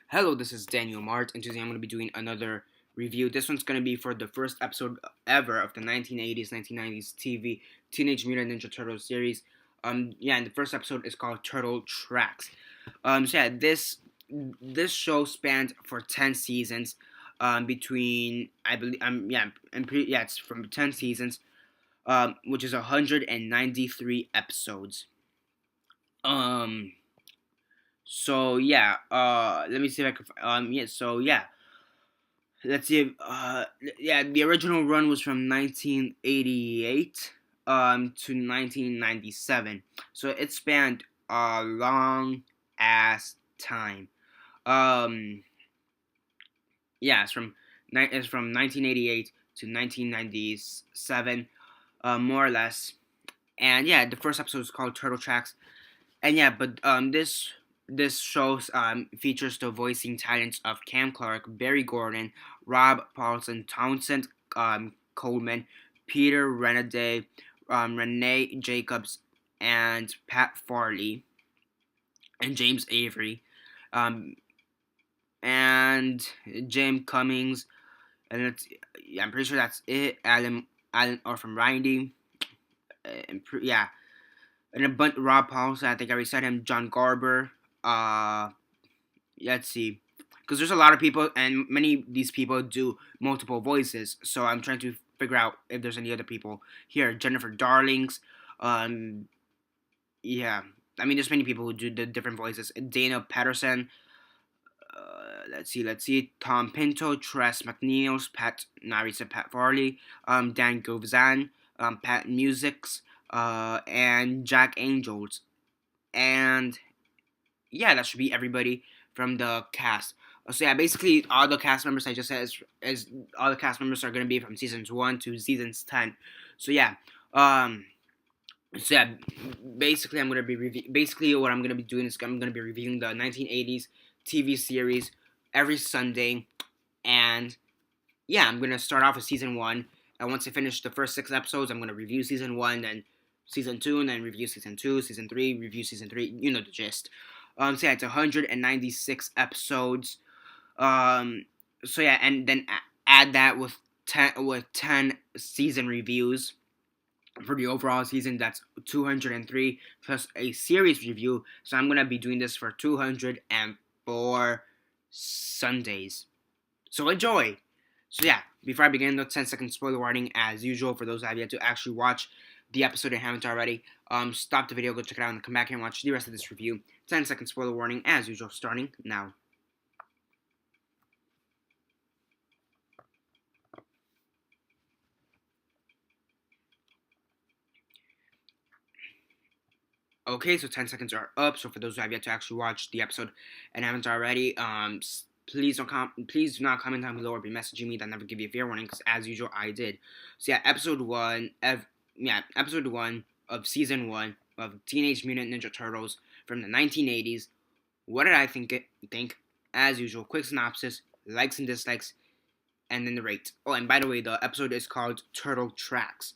Hello, this is Daniel Mart, and today I'm going to be doing another review. This one's going to be for the first episode ever of the 1980s, 1990s TV Teenage Mutant Ninja Turtles series. And the first episode is called Turtle Tracks. This show spanned for 10 seasons. Between I believe it's from 10 seasons. Which is 193 episodes. Um. Let me see if I can. Let's see. The original run was from 1988 to 1997, so it spanned a long ass time. Um, it's from 1988 to 1997, more or less. And yeah, the first episode is called Turtle Tracks. And yeah, but this show features the voicing talents of Cam Clark, Barry Gordon, Rob Paulson, Townsend Coleman, Peter Renaday, Renee Jacobs, and Pat Farley, and James Avery, um, and Jim Cummings, and I'm pretty sure that's it. Alan or from Rindy, and a bunch. Rob Paulson, I think I already said him. John Garber. Uh, let's see, because there's a lot of people, and many of these people do multiple voices. So I'm trying to figure out if there's any other people here. Jennifer Darlings. Um, yeah, I mean, there's many people who do the different voices. Dana Patterson. Let's see. Tom Pinto, Tress McNeils, Pat Farley, Dan Govzan, Pat Musics, and Jack Angels, and yeah, that should be everybody from the cast. So yeah, basically all the cast members I just said is all the cast members are gonna be from seasons 1 to seasons 10. So yeah, um, so yeah, basically basically what I'm gonna be doing is I'm gonna be reviewing the 1980s TV series every Sunday, and yeah, I'm gonna start off with season 1, and once I finish the first 6 episodes, I'm gonna review season 1, then season 2, and then review season 2, season 3, review season 3. You know the gist. So yeah, it's 196 episodes. Um, so yeah, and then add that with 10 season reviews for the overall season. That's 203 plus a series review. So I'm gonna be doing this for 204 Sundays. So enjoy. So yeah, before I begin, the 10-second spoiler warning as usual for those that have yet to actually watch the episode and haven't already. Stop the video, go check it out, and come back and watch the rest of this review. 10-second spoiler warning as usual, starting now. Okay, so 10 seconds are up. So for those who have yet to actually watch the episode and haven't already, please do not comment down below or be messaging me. That never give you a fair warning, because as usual I did. So yeah, episode 1 of season 1 of Teenage Mutant Ninja Turtles from the 1980s. What did I think? As usual, quick synopsis, likes and dislikes, and then the rate. Oh, and by the way, the episode is called Turtle Tracks.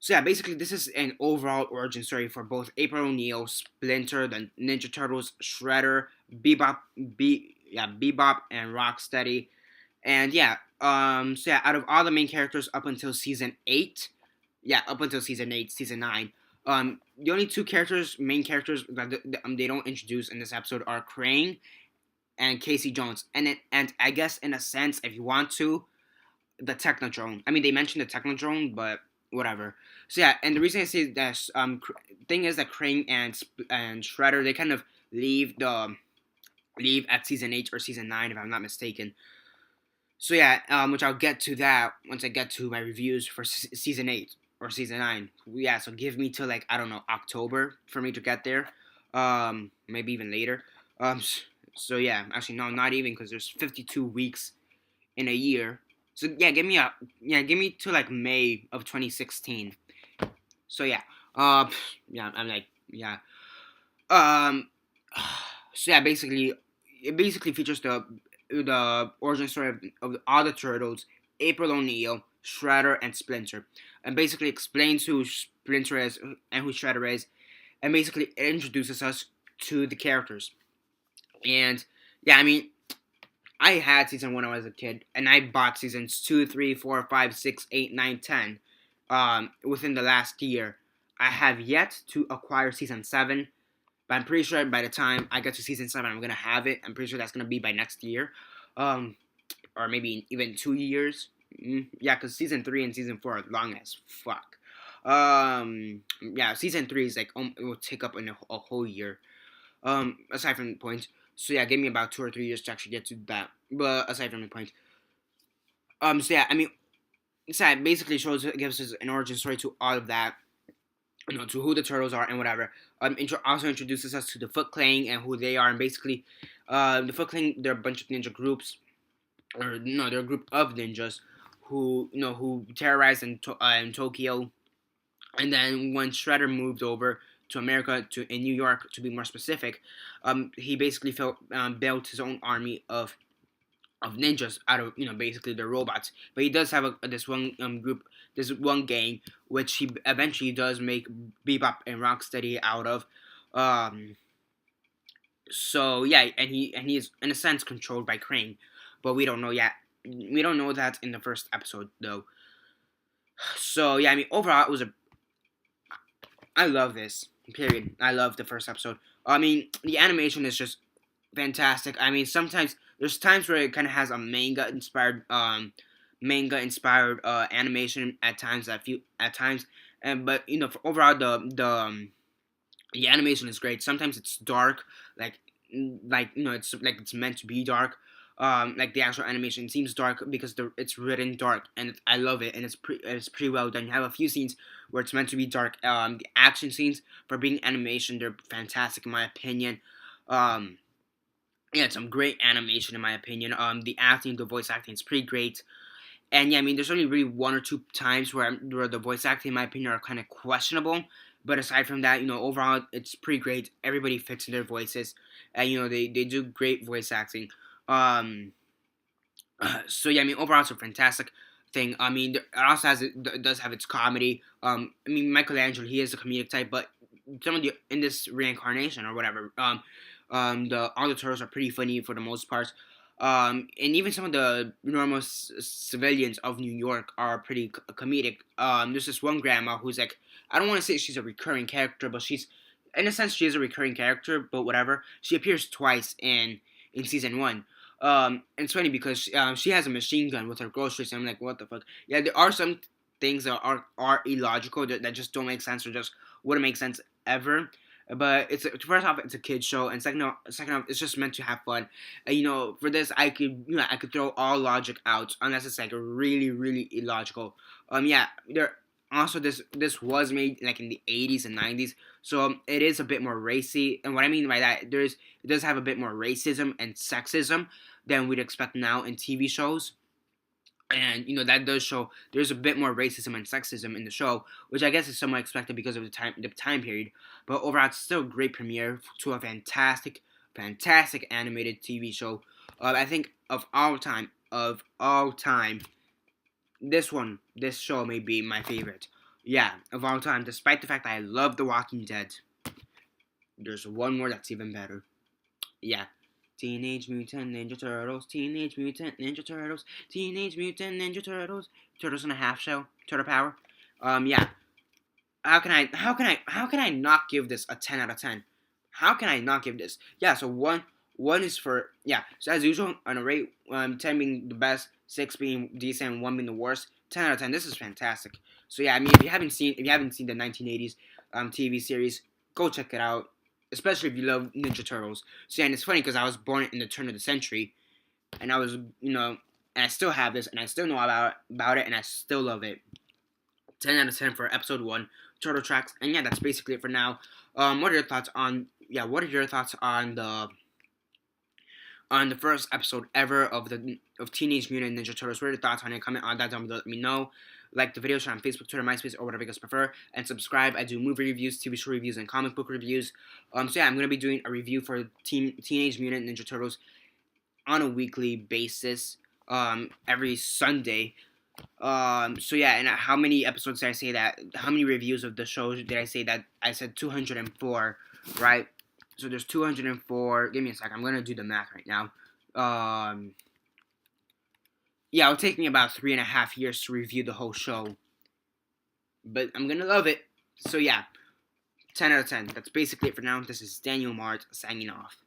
So yeah, basically this is an overall origin story for both April O'Neil, Splinter, the Ninja Turtles, Shredder, Bebop, and Rocksteady. And out of all the main characters up until season 8, season 9, the only two main characters that they don't introduce in this episode are Krang and Casey Jones. And I guess in a sense, if you want to, the Technodrome. I mean, they mentioned the Technodrome, but whatever. So yeah, and the reason I say that thing is that Krang and Shredder, they kind of leave at season 8 or season 9 if I'm not mistaken. So yeah, which I'll get to that once I get to my reviews for season 8 or season 9. Yeah, so give me till like, I don't know, October for me to get there. Maybe even later. So yeah, actually no, not even, because there's 52 weeks in a year. So yeah, give me to like May of 2016. So yeah, I'm like, yeah. Um, so yeah, basically, it basically features the origin story of all the turtles, April O'Neil, Shredder, and Splinter, and basically explains who Splinter is and who Shredder is, and basically it introduces us to the characters. And yeah, I mean, I had season 1 when I was a kid, and I bought seasons 2, 3, 4, 5, 6, 8, 9, 10 within the last year. I have yet to acquire season 7, but I'm pretty sure by the time I get to season 7, I'm going to have it. I'm pretty sure that's going to be by next year. Um, or maybe even 2 years. Yeah, because season 3 and season 4 are long as fuck. Yeah, season 3 is like, it will take up a whole year. Aside from the point. So yeah, give me about 2 or 3 years to actually get to that. But aside from the point, so yeah, I mean, so it basically gives us an origin story to all of that. You know, to who the turtles are and whatever. Also introduces us to the Foot Clan and who they are, and basically, the Foot Clan, they're a bunch of ninja groups, or no, they're a group of ninjas who terrorized in Tokyo, and then when Shredder moved over to America, in New York to be more specific, he basically built his own army of ninjas out of basically the robots. But he does have this one group, this one gang, which he eventually does make Bebop and Rocksteady out of. Um, so yeah, and he is in a sense controlled by Crane, but we don't know yet. We don't know that in the first episode though. So yeah, I mean overall it was I love this. Period. I love the first episode. I mean the animation is just fantastic. I mean sometimes there's times where it kind of has a manga inspired animation at times and but for overall the animation is great. Sometimes it's dark, like it's like it's meant to be dark. Like the actual animation seems dark because it's written dark, and I love it, and it's pretty well done. You have a few scenes where it's meant to be dark. The action scenes for being animation, they're fantastic in my opinion. Um, yeah, it's some great animation in my opinion. The acting, the voice acting is pretty great. And yeah, I mean, there's only really one or two times where the voice acting, in my opinion, are kind of questionable. But aside from that, overall, it's pretty great. Everybody fits in their voices, and they do great voice acting. Um, so yeah, I mean, overall, it's a fantastic thing. I mean, it also it does have its comedy. I mean, Michelangelo, he is a comedic type, but some of the in this reincarnation or whatever, all the turtles are pretty funny for the most part. And even some of the normal civilians of New York are pretty comedic. There's this one grandma who's like, I don't want to say she's a recurring character, but in a sense, she is a recurring character. But whatever, she appears twice in season 1. And it's funny because she has a machine gun with her groceries, and I'm like, what the fuck? Yeah, there are some things that are illogical that just don't make sense or just wouldn't make sense ever. But first off, it's a kids show, and second off, it's just meant to have fun. And, for this, I could throw all logic out unless it's like really, really illogical. Yeah, this was made like in the 80s and 90s, so it is a bit more racy. And what I mean by that, it does have a bit more racism and sexism than we'd expect now in TV shows. And that does show there's a bit more racism and sexism in the show, which I guess is somewhat expected because of the time period. But overall, it's still a great premiere to a fantastic, fantastic animated TV show. I think of all time, this show may be my favorite. Yeah, of all time. Despite the fact that I love The Walking Dead, there's one more that's even better. Yeah, Teenage Mutant Ninja Turtles, Teenage Mutant Ninja Turtles, Teenage Mutant Ninja Turtles, Turtles in a Half Shell, Turtle Power. Yeah. How can I not give this a 10 out of 10? How can I not give this? Yeah, so one is for yeah. So as usual, on a rate, 10 being the best, 6 being decent, and 1 being the worst. 10 out of 10. This is fantastic. So yeah, I mean, if you haven't seen the 1980s TV series, go check it out. Especially if you love Ninja Turtles. So yeah, and it's funny because I was born in the turn of the century, and I was and I still have this, and I still know about it, and I still love it. 10 out of 10 for episode 1, Turtle Tracks, and yeah, that's basically it for now. What are your thoughts on the first episode ever of Teenage Mutant Ninja Turtles? What are your thoughts on it? Comment on that down below. Let me know. Like the video, share on Facebook, Twitter, MySpace, or whatever you guys prefer, and subscribe. I do movie reviews, TV show reviews, and comic book reviews. So yeah, I'm gonna be doing a review for Teenage Mutant Ninja Turtles on a weekly basis. Every Sunday. So yeah, and how many episodes did I say that? How many reviews of the show did I say that? I said 204, right? So there's 204. Give me a sec. I'm gonna do the math right now. Yeah, it'll take me about 3.5 years to review the whole show, but I'm gonna love it. So yeah, 10 out of 10. That's basically it for now. This is Daniel Mart signing off.